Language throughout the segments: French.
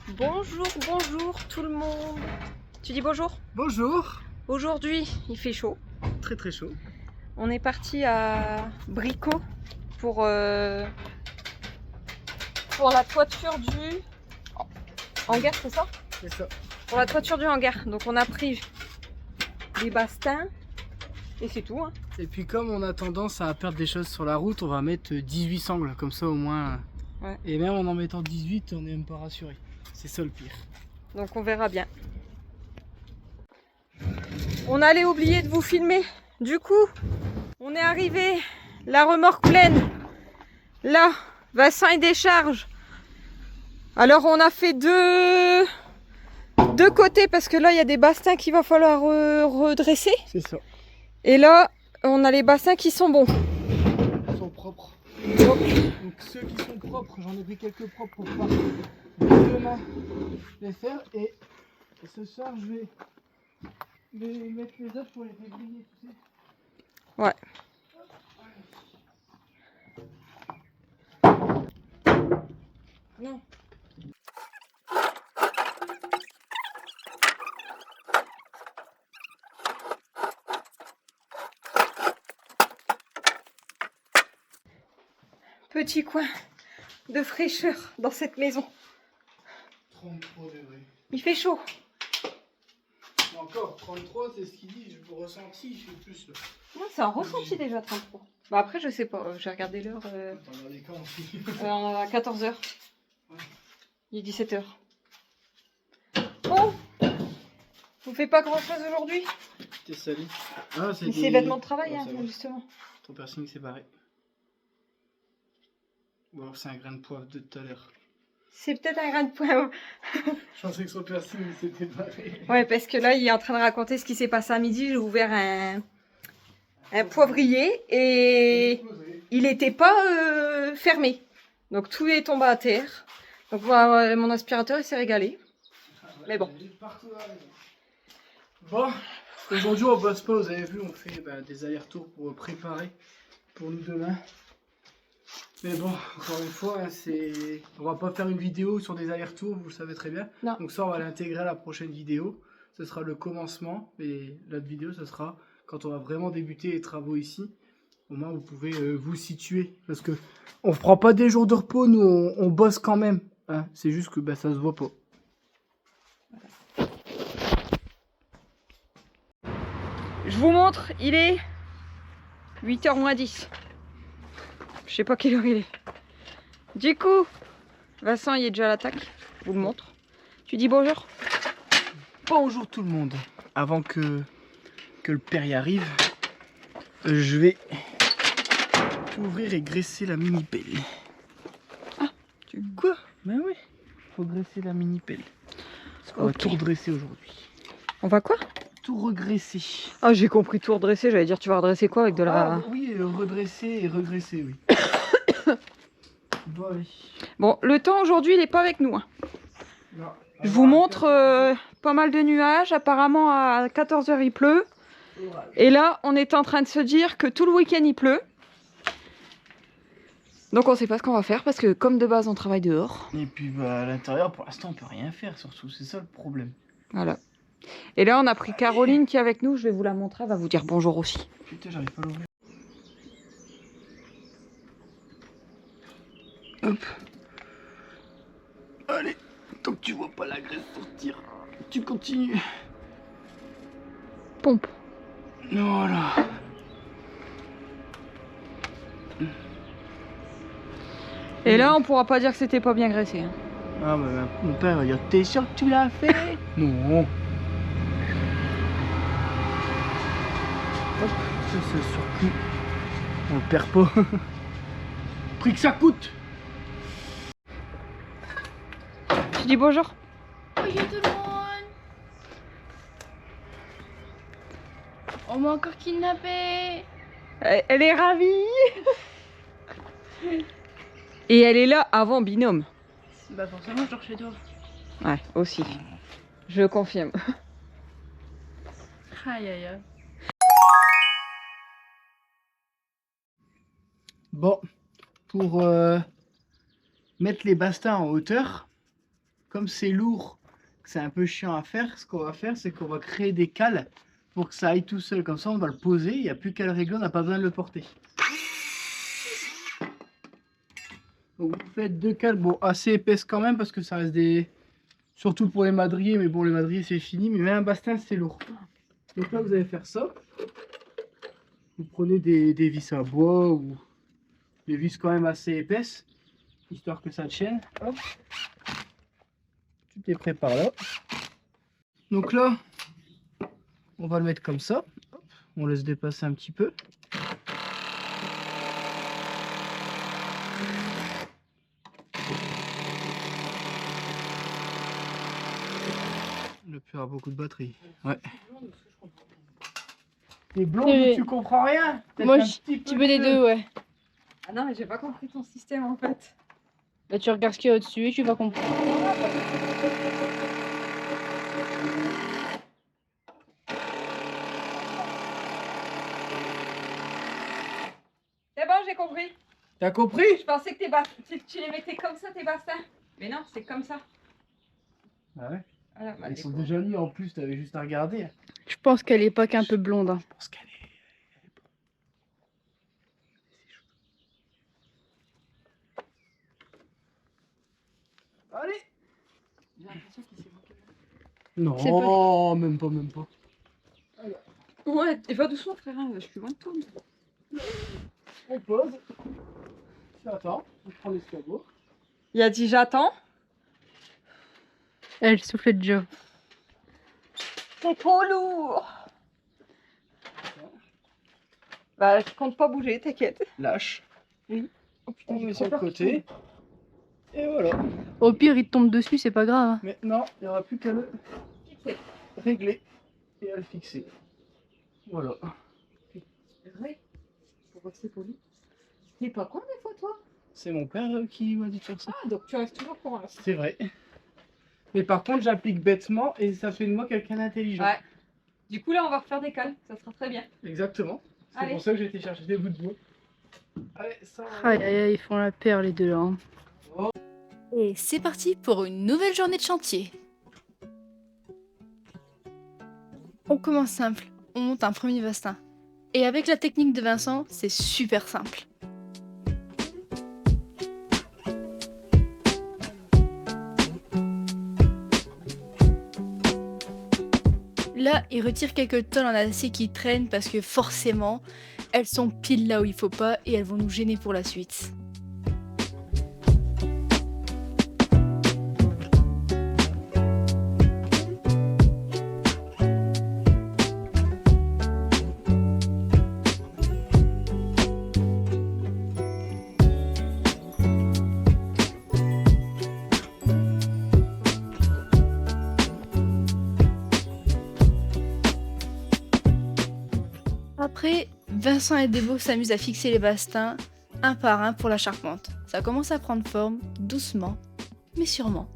Bonjour, bonjour tout le monde. Tu dis bonjour? Bonjour. Aujourd'hui, il fait chaud. Très très chaud. On est parti à Brico pour la toiture du hangar, c'est ça? C'est ça. Pour la toiture du hangar. Donc on a pris des bastins et c'est tout. Hein. Et puis comme on a tendance à perdre des choses sur la route, on va mettre 18 sangles, comme ça au moins. Ouais. Et même en mettant 18, on n'est même pas rassuré. C'est ça le pire. Donc on verra bien. On allait oublier de vous filmer. Du coup, on est arrivé, la remorque pleine. Là, bassin et décharge. Alors on a fait deux côtés parce que là il y a des bassins qu'il va falloir redresser. C'est ça. Et là on a les bassins qui sont bons. Ils sont propres. Donc ceux qui sont propres, j'en ai pris quelques propres pour pouvoir demain les faire. Et ce soir je vais mettre les autres pour les débrouiller, tu sais. Ouais. Non. Petit coin de fraîcheur dans cette maison. 33 degrés. Il fait chaud. Et encore, 33 c'est ce qu'il dit, je vous ressenti, il fait plus là. Non, c'est un ressenti déjà 33. Bah après je sais pas, j'ai regardé l'heure. T'as regardé quand aussi À 14h. Ouais. Il est 17h. Bon, vous faites pas grand chose aujourd'hui? T'es sali. Ah, C'est ses vêtements de travail, Ouais, hein, ça va. justement. Ton piercing c'est barré. Ou alors c'est un grain de poivre de tout à l'heure. C'est peut-être un grain de poivre. Je pensais que son piercing s'était barré. Ouais, parce que là, il est en train de raconter ce qui s'est passé à midi. J'ai ouvert un poivrier et il n'était pas fermé. Donc tout est tombé à terre. Donc voilà, mon aspirateur, il s'est régalé. Mais bon. Bon, aujourd'hui on bosse pas, vous avez vu, on fait des allers-retours pour préparer pour nous demain. Mais bon, encore une fois, hein, on va pas faire une vidéo sur des allers-retours, vous le savez très bien. Non. Donc ça, on va l'intégrer à la prochaine vidéo. Ce sera le commencement, et l'autre vidéo, ce sera quand on va vraiment débuter les travaux ici. Au moins, vous pouvez vous situer. Parce que on ne prend pas des jours de repos, nous, on bosse quand même. Hein. C'est juste que ça se voit pas. Je vous montre, il est 8h moins 10. Je sais pas quelle heure il est. Du coup, Vincent, il est déjà à l'attaque. Je vous le montre. Tu dis bonjour? Bonjour tout le monde. Avant que le père y arrive, je vais ouvrir et graisser la mini pelle. Ah, Quoi? Ben oui, faut graisser la mini pelle. Parce qu'on va tout redresser aujourd'hui. On va quoi? Tout regresser. Ah, j'ai compris, tout redresser. J'allais dire, tu vas redresser quoi avec de la... Ah oui, redresser et regresser, oui. Bon, allez. Bon, le temps aujourd'hui, il n'est pas avec nous. Hein. Non. Je vous montre pas mal de nuages. Apparemment, à 14h, il pleut. Et là, on est en train de se dire que tout le week-end, il pleut. Donc, on ne sait pas ce qu'on va faire parce que, comme de base, on travaille dehors. Et puis, à l'intérieur, pour l'instant, on peut rien faire, surtout. C'est ça le problème. Voilà. Et là, on a pris Caroline qui est avec nous. Je vais vous la montrer. Elle va vous dire bonjour aussi. Putain, j'arrive pas à l'ouvrir. Hop. Allez, tant que tu vois pas la graisse sortir, tu continues. Pompe. Voilà. Et là, on pourra pas dire que c'était pas bien graissé. Hein. Ah bah mon père va dire, t'es sûr que tu l'as fait? Non. Hop, ça c'est le circuit. On le perd pas. Prix que ça coûte. Tu dis bonjour? Bonjour tout le monde. On m'a encore kidnappé. Elle est ravie. Et elle est là avant Binôme. Bah forcément je dors chez toi. Ouais, aussi. Je confirme. Aïe aïe aïe. Bon, pour mettre les bastins en hauteur, comme c'est lourd, que c'est un peu chiant à faire, ce qu'on va faire, c'est qu'on va créer des cales pour que ça aille tout seul. Comme ça, on va le poser, il n'y a plus qu'à le régler, on n'a pas besoin de le porter. Donc vous faites 2 cales, bon, assez épaisses quand même, parce que ça reste des... Surtout pour les madriers, mais bon, les madriers c'est fini, mais même un bastin c'est lourd. Donc là, vous allez faire ça. Vous prenez des vis à bois ou des vis quand même assez épaisses, histoire que ça tienne. Hop. Tout est prêt par là. Donc là, on va le mettre comme ça. Hop. On laisse dépasser un petit peu. Le pire a beaucoup de batterie. Ouais. T'es blond, Oui. tu comprends rien. Moi, Peut-être un je petit petit peu peu des de- deux, ouais. Ah non, mais j'ai pas compris ton système en fait. Bah, tu regardes ce qu'il y a au-dessus et tu vas comprendre. C'est bon, j'ai compris. T'as compris? Je pensais que tu les mettais comme ça, tes bastins. Mais non, c'est comme ça. Ah ouais. Voilà, bah, Ils des sont fois. déjà mis en plus, t'avais juste à regarder. Je pense qu'elle est pas qu'un peu blonde. Hein. Je pense qu'elle est... Allez. J'ai l'impression qu'il s'est manqué. Non, même pas, même pas. Ouais, et va doucement, frère. Je suis loin de toi. On pose. Tu attends, on prend l'escabeau. Il a dit j'attends. Elle soufflait de Joe. C'est trop lourd. Bah, je compte pas bouger, t'inquiète. Lâche. Oh putain, On j'ai met trop sur le peur côté. Et voilà. Au pire, il te tombe dessus, c'est pas grave. Hein. Maintenant, il n'y aura plus qu'à le qu'il- régler et à le fixer. Voilà. C'est vrai. Pourquoi c'est poli? T'es pas con des fois, toi? C'est mon père qui m'a dit de faire ça. Ah, donc tu restes toujours pour un. C'est vrai. Mais par contre, j'applique bêtement et ça fait de moi quelqu'un d'intelligent. Ouais. Du coup, là, on va refaire des cales. Ça sera très bien. Exactement. C'est Allez. pour ça que j'ai été chercher des bouts de bois. Allez, ça va. Aïe aïe aïe, ils font la paire les deux là. Hein. Et c'est parti pour une nouvelle journée de chantier. On commence simple, on monte un premier bastin. Et avec la technique de Vincent, c'est super simple. Là, il retire quelques tôles en acier qui traînent parce que forcément, elles sont pile là où il faut pas et elles vont nous gêner pour la suite. Après, Vincent et Debo s'amusent à fixer les bastins un par un pour la charpente. Ça commence à prendre forme, doucement, mais sûrement.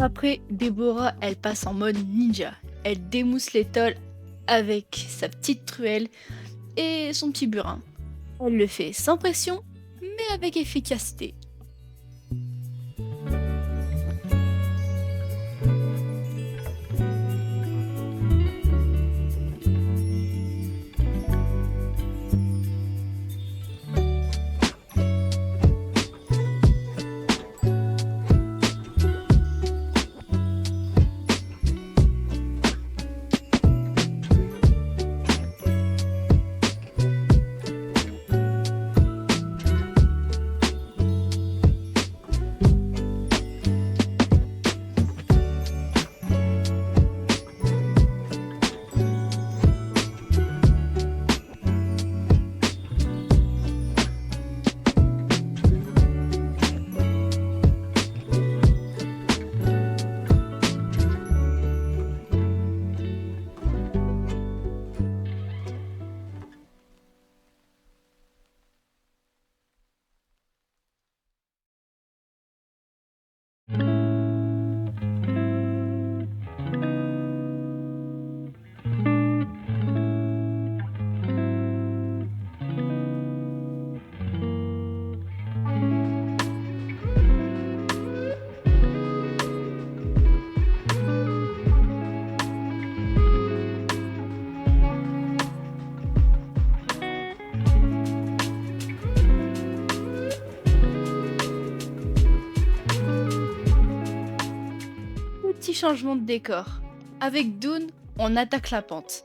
Après, Déborah, elle passe en mode ninja. Elle démousse les tôles avec sa petite truelle et son petit burin. Elle le fait sans pression, mais avec efficacité. changement de décor. Avec Dune, on attaque la pente.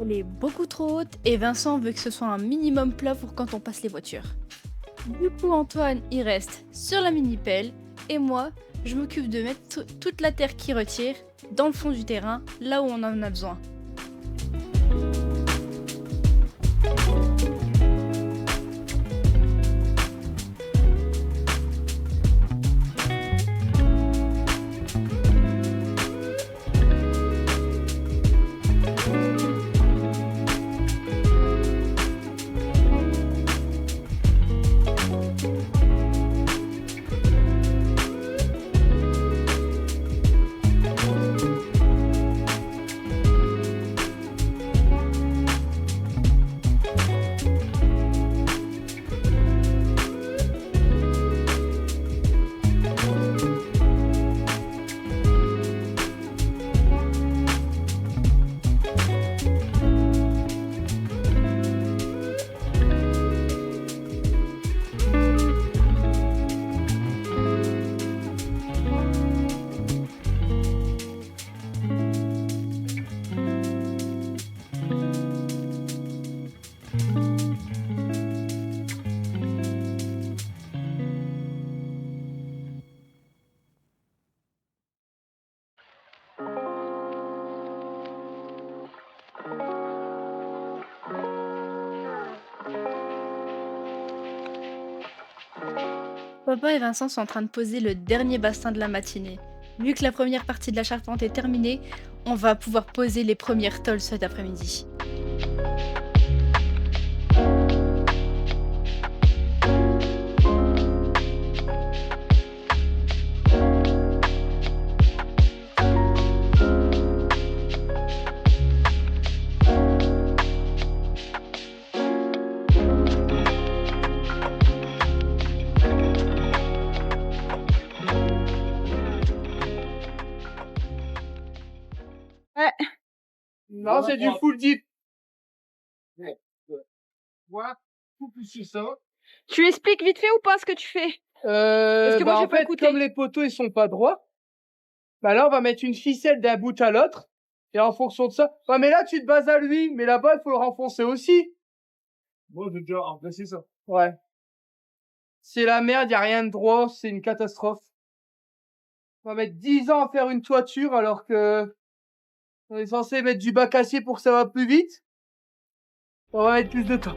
Elle est beaucoup trop haute et Vincent veut que ce soit un minimum plat pour quand on passe les voitures. Du coup, Antoine y reste sur la mini-pelle et moi, je m'occupe de mettre toute la terre qui retire dans le fond du terrain, là où on en a besoin. Papa et Vincent sont en train de poser le dernier bassin de la matinée. Vu que la première partie de la charpente est terminée, on va pouvoir poser les premières tôles cet après-midi. Non, c'est du full deep. Voilà, tout plus ça. Tu expliques vite fait ou pas ce que tu fais? Parce que moi, j'ai en pas fait, écouté. comme les poteaux ils sont pas droits, bah là on va mettre une ficelle d'un bout à l'autre et en fonction de ça. Ouais, mais là tu te bases à lui, mais là-bas il faut le renfoncer aussi. Bon, j'ai déjà remplacé ça. Ouais. C'est la merde, y a rien de droit, c'est une catastrophe. On va mettre 10 ans à faire une toiture alors que on est censé mettre du bac acier pour que ça va plus vite. On va mettre plus de temps.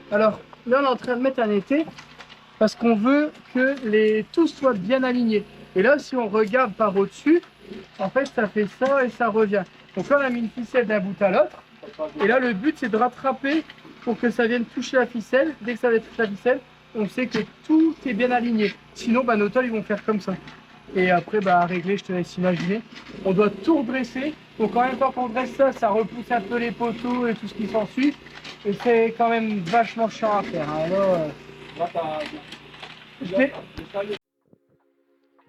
Alors, là, on est en train de mettre un été parce qu'on veut que tous soient bien alignés. Et là, si on regarde par au-dessus, en fait, ça fait ça et ça revient. Donc là, on a mis une ficelle d'un bout à l'autre. Et là, le but, c'est de rattraper pour que ça vienne toucher la ficelle. Dès que ça va toucher la ficelle, on sait que tout est bien aligné. Sinon, bah, nos tôles, ils vont faire comme ça. Et après, bah, à régler, je te laisse imaginer. On doit tout redresser. Donc en même temps qu'on dresse ça, ça repousse un peu les poteaux et tout ce qui s'ensuit. Et c'est quand même vachement chiant à faire. Alors,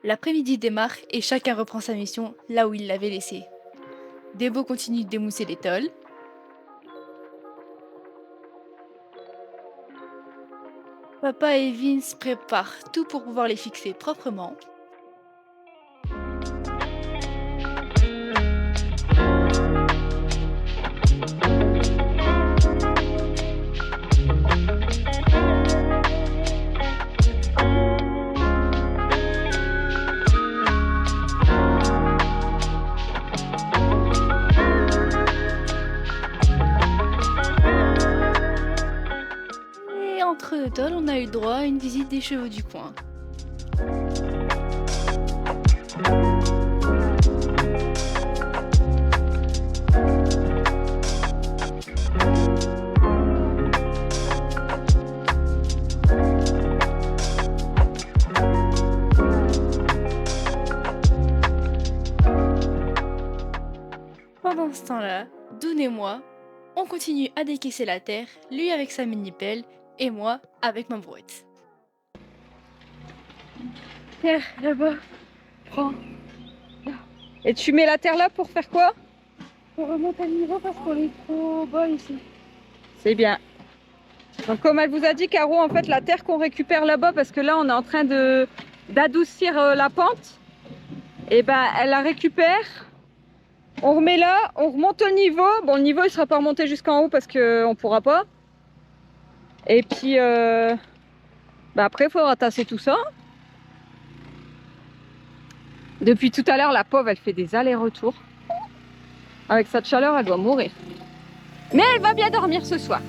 L'après-midi démarre et chacun reprend sa mission là où il l'avait laissée. Debo continue de démousser les tôles. Papa et Vince préparent tout pour pouvoir les fixer proprement. Et entre deux tôles, on a eu droit à une visite des chevaux du coin. Pendant ce temps-là, Dune et moi, On continue à décaisser la terre, lui avec sa mini-pelle et moi avec ma brouette. Terre, là-bas. Prends. Et tu mets la terre là pour faire quoi? On remonte à niveau parce qu'on est trop bas ici. C'est bien. Donc comme elle vous a dit, Caro, en fait la terre qu'on récupère là-bas, parce que là on est en train d'adoucir la pente, et ben elle la récupère, on remet là, on remonte le niveau. Bon, le niveau il sera pas remonté jusqu'en haut parce qu'on pourra pas. Et puis après il faudra tasser tout ça. Depuis tout à l'heure la pauvre elle fait des allers-retours. Avec cette chaleur elle doit mourir. Mais elle va bien dormir ce soir.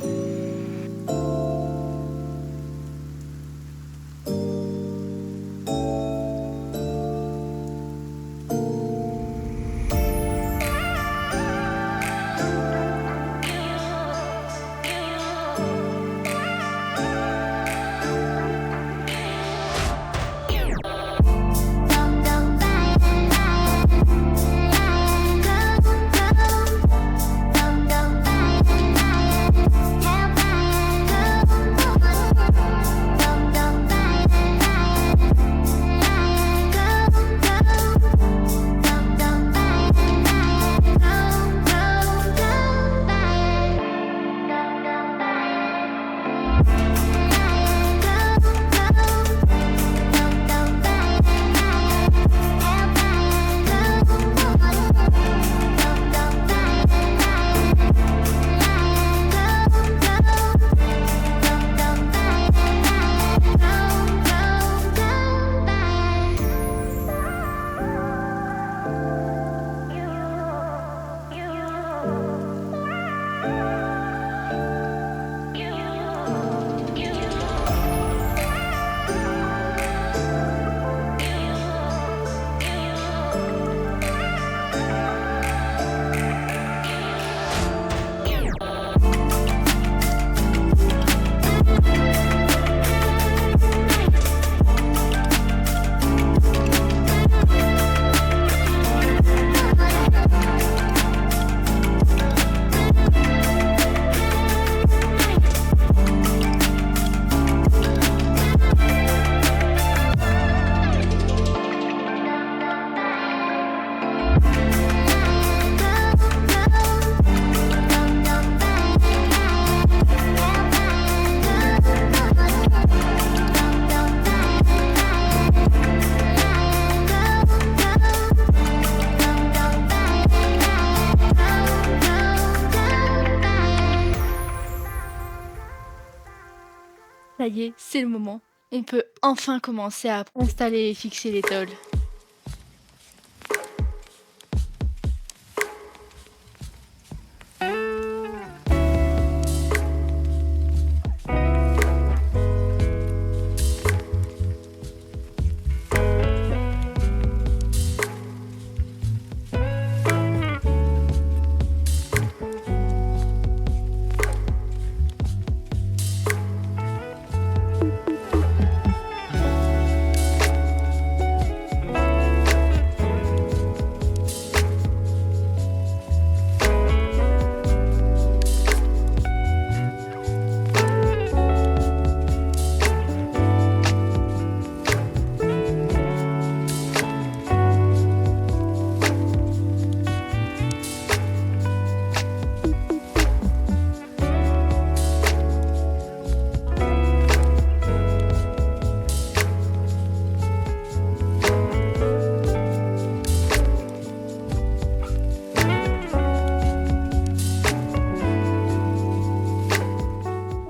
Ça y est, c'est le moment. On peut enfin commencer à installer et fixer les tôles.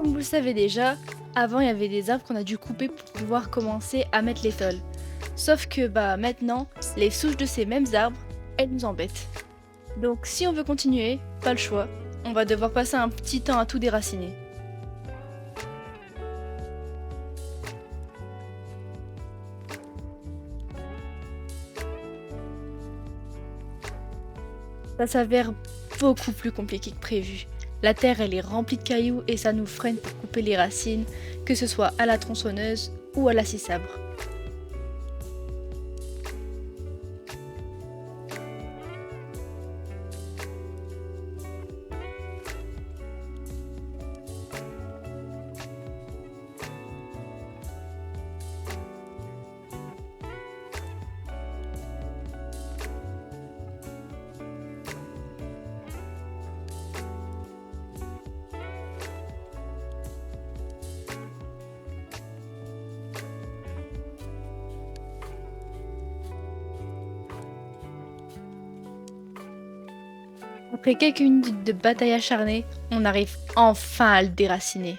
Vous le savez déjà, avant il y avait des arbres qu'on a dû couper pour pouvoir commencer à mettre les tôles. Sauf que maintenant, les souches de ces mêmes arbres, elles nous embêtent. Donc si on veut continuer, pas le choix, on va devoir passer un petit temps à tout déraciner. Ça s'avère beaucoup plus compliqué que prévu. La terre elle est remplie de cailloux et ça nous freine pour couper les racines, que ce soit à la tronçonneuse ou à la scie sabre. Après quelques minutes de bataille acharnée, on arrive enfin à le déraciner.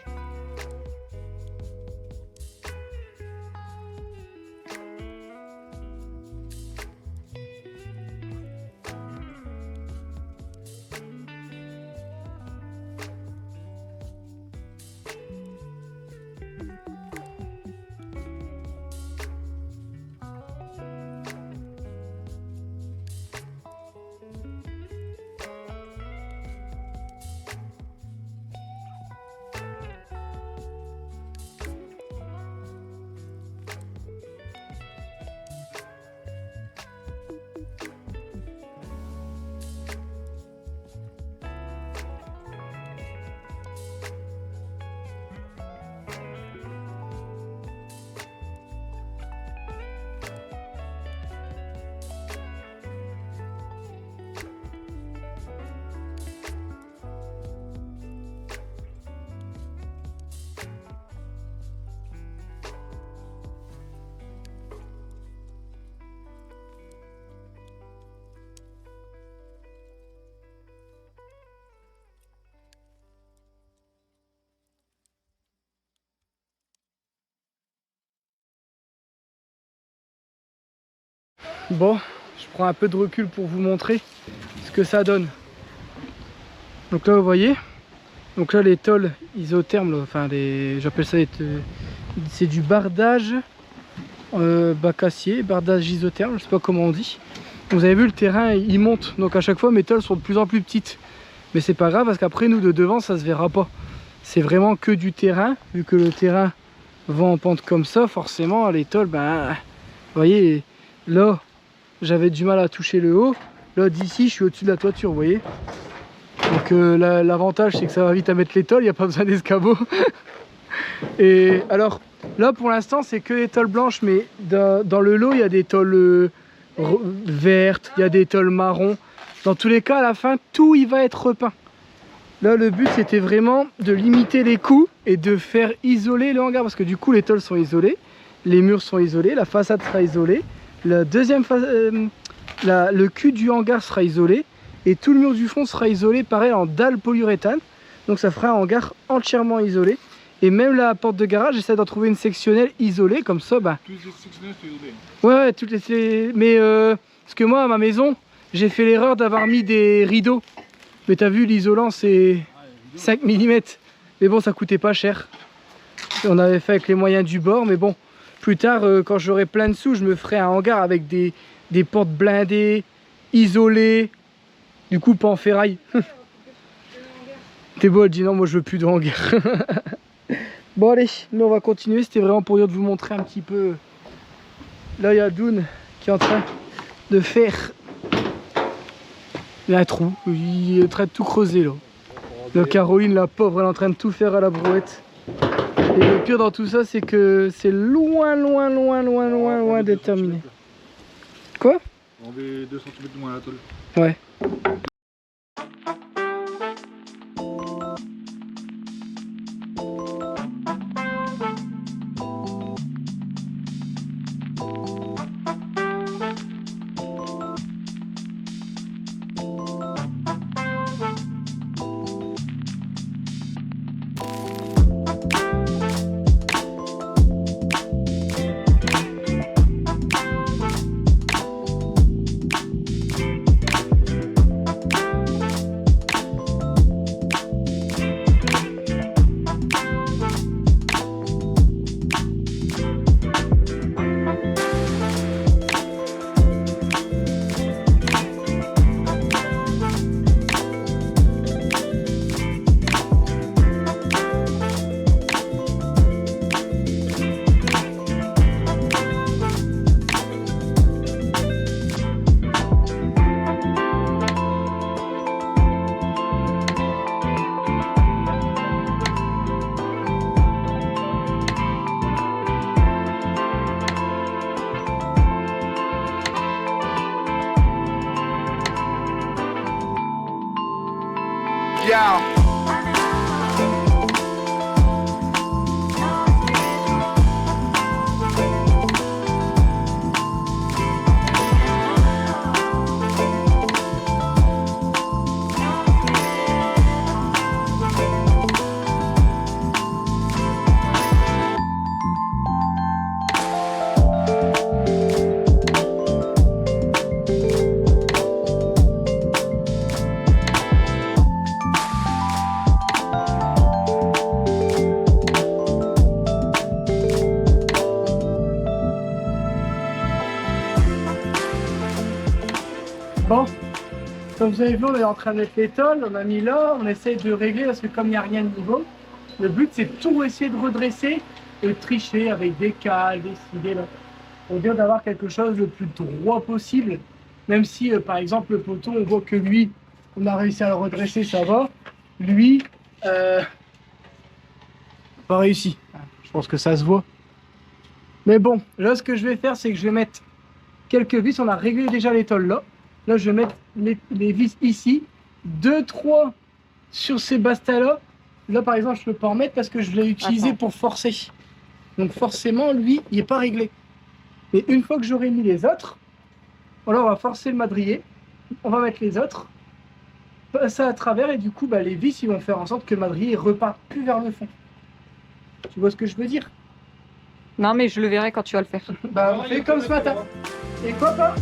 Bon, je prends un peu de recul pour vous montrer ce que ça donne. Donc là vous voyez, donc là les tôles isothermes, là, enfin j'appelle ça c'est du bardage bacacier, bardage isotherme, je sais pas comment on dit. Vous avez vu, le terrain il monte, donc à chaque fois mes tôles sont de plus en plus petites. Mais c'est pas grave parce qu'après nous de devant ça se verra pas. C'est vraiment que du terrain, vu que le terrain va en pente comme ça, forcément les tôles, ben vous voyez là j'avais du mal à toucher le haut. Là d'ici je suis au-dessus de la toiture, vous voyez. Donc l'avantage c'est que ça va vite à mettre les tôles, il n'y a pas besoin d'escabeau. Et alors là pour l'instant c'est que les tôles blanches, mais dans le lot il y a des tôles vertes, il y a des tôles marron. Dans tous les cas à la fin tout y va être repeint. Là le but c'était vraiment de limiter les coûts et de faire isoler le hangar, parce que du coup les tôles sont isolées, les murs sont isolés, la façade sera isolée, la deuxième le cul du hangar sera isolé et tout le mur du fond sera isolé pareil en dalle polyuréthane. Donc ça fera un hangar entièrement isolé. Et même la porte de garage, j'essaie d'en trouver une sectionnelle isolée comme ça. Bah... Toutes les sectionnelles sont isolées. Ouais, toutes les... Mais parce que moi à ma maison, j'ai fait l'erreur d'avoir mis des rideaux. Mais t'as vu, l'isolant c'est 5 mm. Mais bon, ça coûtait pas cher. On avait fait avec les moyens du bord. Mais bon, plus tard, quand j'aurai plein de sous, je me ferai un hangar avec des portes blindées, isolées. Du coup, pas en ferraille. T'es beau, elle dit non, moi je veux plus de hangar. Bon allez, nous on va continuer. C'était vraiment pour dire de vous montrer un petit peu. Là il y a Doun qui est en train de faire un trou. Il est en train de tout creuser là. Là Caroline, la pauvre, elle est en train de tout faire à la brouette. Et le pire dans tout ça, c'est que c'est loin d'être terminé. Quoi? On met 2 cm de moins à la tôle. Ouais. Yeah. Bon, comme vous avez vu, on est en train de mettre les tôles, on a mis là, on essaye de régler parce que comme il n'y a rien de niveau, le but c'est de tout essayer de redresser et de tricher avec des cales, des ci, des là. Pour dire d'avoir quelque chose le plus droit possible, même si par exemple le poteau, on voit que lui, on a réussi à le redresser, ça va. Lui, pas réussi. Je pense que ça se voit. Mais bon, là ce que je vais faire, c'est que je vais mettre quelques vis. On a réglé déjà les tôles là. Là, je vais mettre les vis ici. 2-3 sur ces bastas-là. Là, par exemple, je peux pas en mettre parce que je l'ai utilisé pour forcer. Donc forcément, lui, il n'est pas réglé. Mais une fois que j'aurai mis les autres, voilà, on va forcer le madrier. On va mettre les autres. Passer à travers et du coup, bah, les vis, ils vont faire en sorte que le madrier reparte plus vers le fond. Tu vois ce que je veux dire? Non, mais je le verrai quand tu vas le faire. Bah, on fait comme ce matin. Et quoi, pas?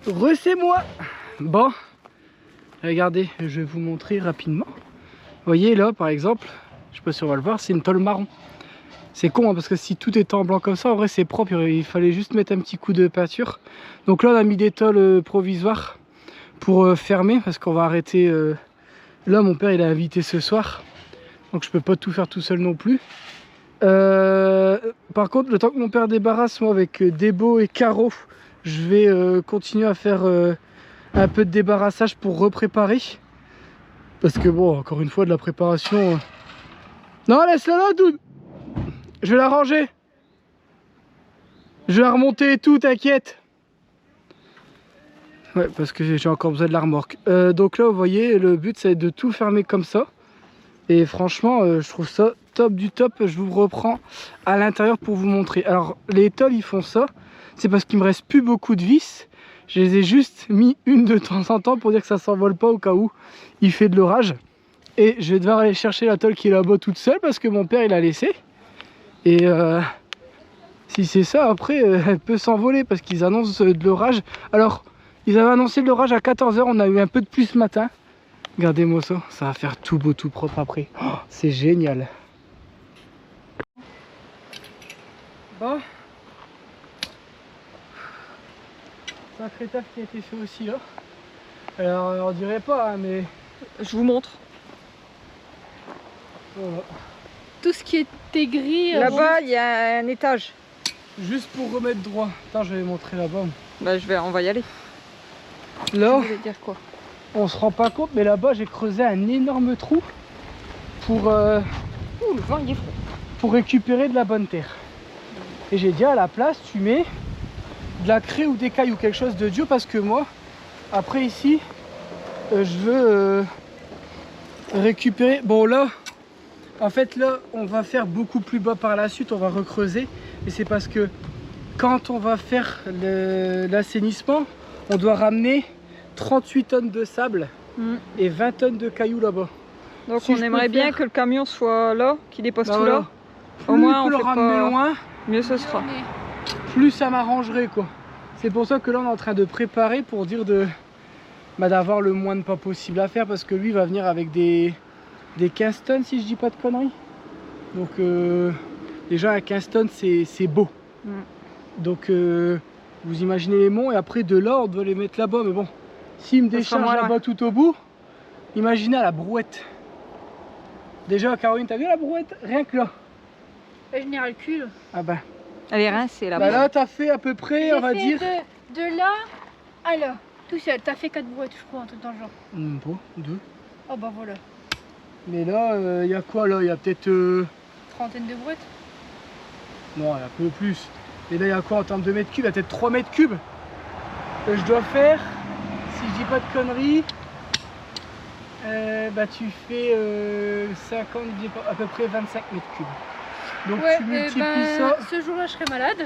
Recez-moi. Bon, regardez, je vais vous montrer rapidement. Vous voyez là, par exemple, je sais pas si on va le voir, c'est une tôle marron. C'est con hein, parce que si tout était en blanc comme ça, en vrai c'est propre, il fallait juste mettre un petit coup de peinture. Donc là on a mis des tôles provisoires pour fermer parce qu'on va arrêter. Là mon père il a invité ce soir, donc je peux pas tout faire tout seul non plus. Par contre, le temps que mon père débarrasse, moi avec Débo et Caro, je vais continuer à faire un peu de débarrassage pour repréparer. Parce que bon, encore une fois, de la préparation... Non, laisse-la là, Doud. Je vais la ranger. Je vais la remonter et tout, t'inquiète. Ouais, parce que j'ai encore besoin de la remorque. Donc là, vous voyez, le but, c'est de tout fermer comme ça. Et franchement, je trouve ça top du top. Je vous reprends à l'intérieur pour vous montrer. Alors, les tôles, ils font ça. C'est parce qu'il me reste plus beaucoup de vis. Je les ai juste mis une de temps en temps pour dire que ça s'envole pas au cas où il fait de l'orage. Et je vais devoir aller chercher la tôle qui est là-bas toute seule parce que mon père il a laissé. Et si c'est ça, après elle peut s'envoler parce qu'ils annoncent de l'orage. Alors, ils avaient annoncé de l'orage à 14 h. On a eu un peu de pluie ce matin. Regardez-moi ça. Ça va faire tout beau, tout propre après. Oh, c'est génial. Bon. Sacré taf qui a été fait aussi là. Alors on dirait pas hein, mais Je vous montre. voilà. Tout ce qui était gris. Là-bas, il y a un étage. Juste pour remettre droit. Attends, je vais montrer là-bas. Bah, on va y aller. Là, Je voulais dire quoi? on se rend pas compte, mais là-bas j'ai creusé un énorme trou pour, Ouh, le vent il est froid. pour récupérer de la bonne terre. Et j'ai dit à la place, tu mets de la craie ou des cailloux, quelque chose de dur parce que moi, après ici, je veux récupérer. Bon là, en fait là, on va faire beaucoup plus bas par la suite, on va recreuser. Et c'est parce que quand on va faire l'assainissement, on doit ramener 38 tonnes de sable et 20 tonnes de cailloux là-bas. Donc Si on je peux aimerait bien faire- que le camion soit là, qu'il dépose Bah tout voilà. là. Plus Au moins on on peut le fait ramener pas... loin, Mieux ce sera. plus ça m'arrangerait quoi. C'est pour ça que là on est en train de préparer pour dire d'avoir le moins de pas possible à faire parce que lui va venir avec des 15 tonnes si je dis pas de conneries. Donc Déjà à 15 tonnes, c'est beau. Donc vous imaginez les monts et après de là, on doit les mettre là-bas. Mais bon, s'il me décharge là-bas tout au bout, imaginez à la brouette. Déjà, Caroline, t'as vu la brouette? Rien que là. Je n'ai ras le cul. Ah bah. Elle est rincée là-bas. Bah là, t'as fait à peu près, on va dire. De là à là, tout seul. T'as fait 4 brouettes, je crois, un truc dans le genre. Même pas, 2. Oh bah voilà. Mais là, il y a quoi là? Il y a peut-être. Trentaine de brouettes. Non, il y a un peu plus. Et là, il y a quoi en termes de mètres cubes? Il y a peut-être 3 mètres cubes. Je dois faire, si je dis pas de conneries, bah tu fais 50, à peu près 25 mètres cubes. Donc Ouais, tu multiplies ça. Ce jour-là, je serai malade.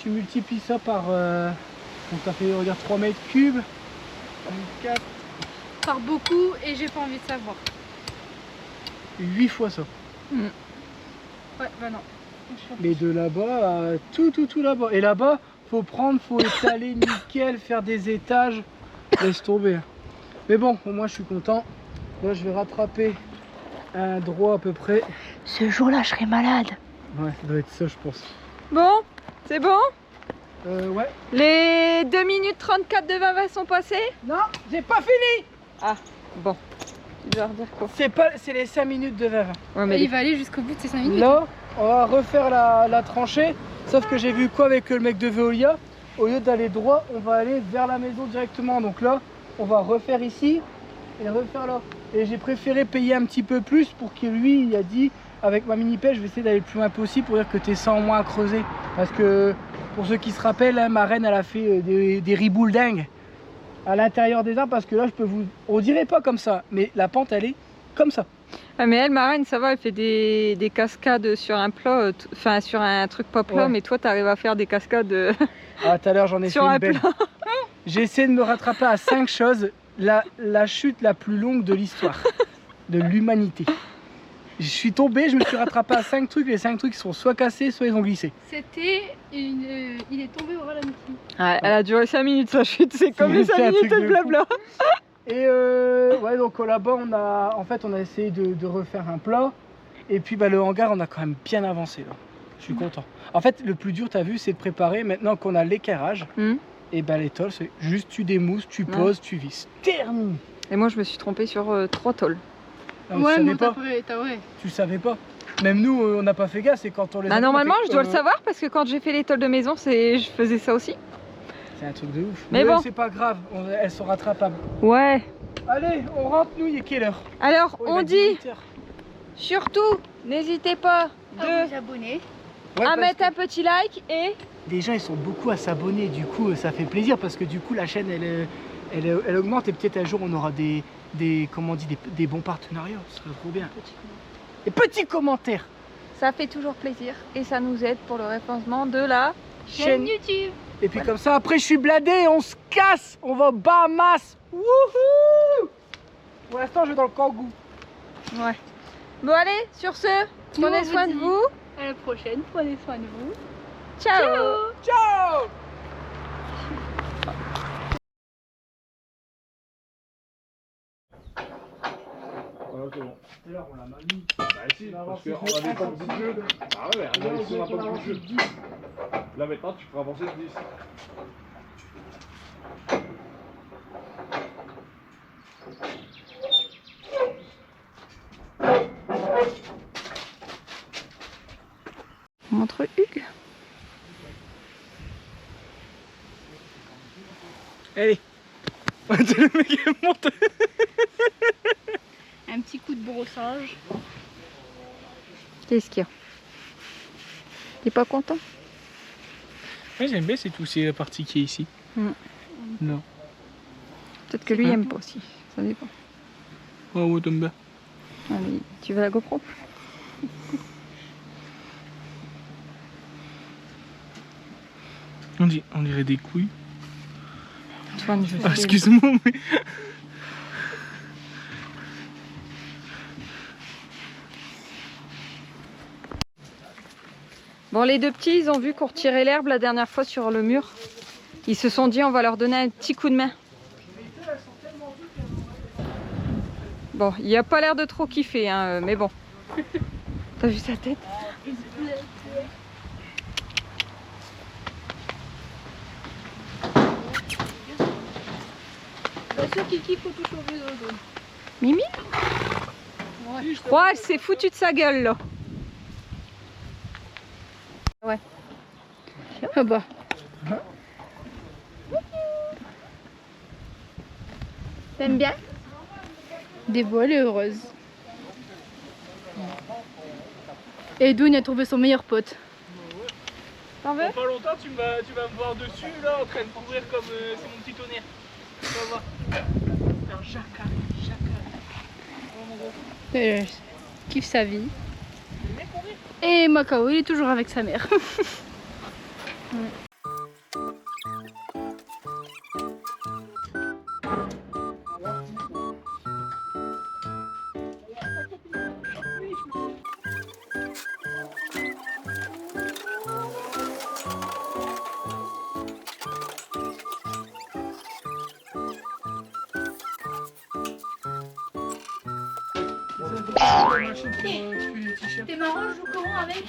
Tu multiplies ça par. Donc ça fait, regarde, 3 mètres cubes. 4, Par beaucoup et j'ai pas envie de savoir. 8 fois ça. Ouais, bah non. Mais de là-bas à tout là-bas. Et là-bas, faut prendre, faut étaler nickel, faire des étages. Laisse tomber. Mais bon, au moins je suis content. Là, je vais rattraper un droit à peu près. Ce jour-là, je serai malade. Ouais, ça doit être ça, je pense. Bon, c'est bon? Ouais. Les 2 minutes 34 de Vava sont passées? Non, j'ai pas fini. Ah, bon. Tu dois redire quoi? C'est les 5 minutes de verre. Ouais, mais Il va aller jusqu'au bout de ces 5 minutes. Là, on va refaire la tranchée. Sauf que j'ai vu quoi avec le mec de Veolia? Au lieu d'aller droit, on va aller vers la maison directement. Donc là, on va refaire ici et refaire là. Et j'ai préféré payer un petit peu plus pour que lui, il a dit, avec ma mini pêche, je vais essayer d'aller le plus loin possible pour dire que t'es 100 moins à creuser. Parce que, pour ceux qui se rappellent, hein, ma reine, elle a fait des riboules dingues à l'intérieur des arbres. Parce que là, je peux vous... On dirait pas comme ça, mais la pente, elle est comme ça. Ah, mais elle, Marraine, ça va, elle fait des cascades sur un plat, enfin sur un truc pas plat, Ouais. mais toi, t'arrives à faire des cascades Ah, tout à l'heure, j'en ai fait sur une un belle. plat. J'ai essayé de me rattraper à 5 choses. La chute la plus longue de l'histoire, de l'humanité. Je suis tombé, je me suis rattrapé à 5 trucs. Les 5 trucs sont soit cassés, soit ils ont glissé. C'était une... Il est tombé au ralenti. Ouais, elle a duré 5 minutes sa chute, c'est comme les C'est 5 un minutes truc de de blabla. Et ouais, donc là-bas, on a essayé de refaire un plat. Et puis bah, le hangar, on a quand même bien avancé là. Je suis content. En fait, le plus dur, t'as vu, c'est de préparer. Maintenant qu'on a l'équerrage, et bah les tôles, c'est juste tu démousses, tu poses, tu visses. Terminé. Et moi, je me suis trompée sur 3 tôles. Ah, tu Ouais, savais mais pas. ouais. Tu savais pas. Même nous, on n'a pas fait gaffe. C'est quand on les. Bah, a fait, normalement, on je fait, dois le savoir parce que quand j'ai fait les tôles de maison, je faisais ça aussi. C'est un truc de ouf. Mais bon. C'est pas grave, elles sont rattrapables. Ouais. Allez, on rentre, nous, il est quelle heure? Alors, Oh, il on va dit 18 heures. surtout, n'hésitez pas À vous abonner. Ouais, à parce mettre que un petit like et les gens, ils sont beaucoup à s'abonner. Du coup, ça fait plaisir parce que du coup, la chaîne, elle augmente et peut-être un jour, on aura des bons partenariats. Ce serait trop bien. Et petits commentaires. ça fait toujours plaisir et ça nous aide pour le référencement de la... Chaîne YouTube. Et puis comme ça, après, je suis bladé, on se casse, on va aux Bahamas. Wouhou! Pour l'instant, je vais dans le Kangoo. Ouais. Bon allez, sur ce, Nous, prenez on soin vous de dit vous. À la prochaine. Prenez soin de vous. Ciao. Ciao! Voilà, c'est bon. Tout à l'heure, on l'a mal mis. Bah si, parce qu'on n'avait pas beaucoup de jeu. Ah ouais, on a ici, on n'a pas beaucoup de jeu. Là maintenant, tu feras avancer de 10. Montre Hugues. Allez. Le mec il monte. Un petit coup de brossage. Qu'est-ce qu'il y a? T'es pas content? Ouais, j'aime bien, c'est tout, c'est la partie qui est ici. Non. Peut-être que lui aime pas aussi, ça dépend. Ouais, ouais, t'aimes bien. Allez, tu veux la GoPro? On dirait des couilles. Antoine, je Ah, sais. excuse-moi, mais. Bon, les deux petits, ils ont vu qu'on retirait l'herbe la dernière fois sur le mur. Ils se sont dit, on va leur donner un petit coup de main. Bon, il a pas l'air de trop kiffer, hein, mais bon. T'as vu sa tête? Pas sûr qu'il kiffe tout changer de zone. Mimi? Ouais. Ouais, elle s'est foutue de sa gueule là. Ouais. Ah bah. T'aimes bien? Débo, elle est heureuse. Et Doune a trouvé son meilleur pote. T'en veux? Dans pas longtemps, tu vas me voir dessus, là, en train de courir comme c'est mon petit tonnerre. Tu vas voir. C'est un jacal. Kiffe sa vie. Et Macao, il est toujours avec sa mère. T'es marrant, je joue comment avec?